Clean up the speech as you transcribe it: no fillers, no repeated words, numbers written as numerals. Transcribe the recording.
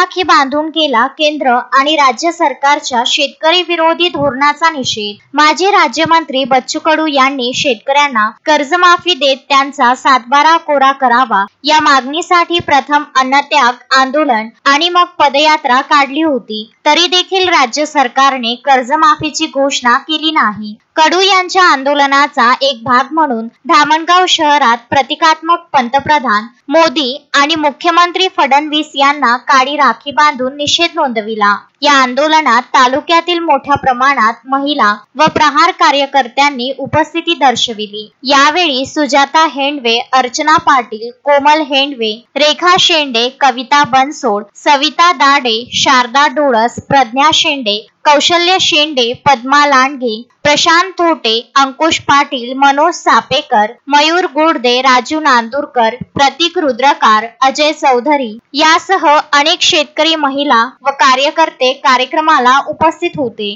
राखी बांधून केला केंद्र आणि राज्य सरकारच्या शेतकरी विरोधी धोरणाचा निषेध। माजी राज्यमंत्री बच्चू कडू यांनी शेतकऱ्यांना कर्जमाफी देत त्यांचा सातबारा कोरा करावा या मागणीसाठी प्रथम अन्नत्याग आंदोलन आणि मग पदयात्रा काढली होती। तरी देखील राज्य सरकारने कर्जमाफीची घोषणा केली नाही। कडू यांच्या आंदोलनाचा एक भाग म्हणून धामणगाव शहरात प्रतिकात्मक पंतप्रधान मोदी आणि मुख्यमंत्री फडणवीस यांना काळी राखी बांधून निषेध नोंदविला। या आंदोलनात तालुक्यातील मोठ्या प्रमाणात महिला व प्रहार कार्यकर्त्यांनी उपस्थिती दर्शविली। यावेळी सुजाता हेंडवे, अर्चना पाटील, कोमल हेंडवे, रेखा शेंडे, कविता बनसोड, सविता दाडे, शारदा डोळस, प्रज्ञा शेंडे, कौशल्य शेंडे, पद्मा लांडगे, प्रशांत थोटे, अंकुश पाटील, मनोज सापेकर, मयूर गोडदे, राजू नांदुरकर, प्रतीक रुद्रकार, अजय चौधरी यासह अनेक शेतकरी महिला व कार्यकर्ते कार्यक्रमाला उपस्थित होते।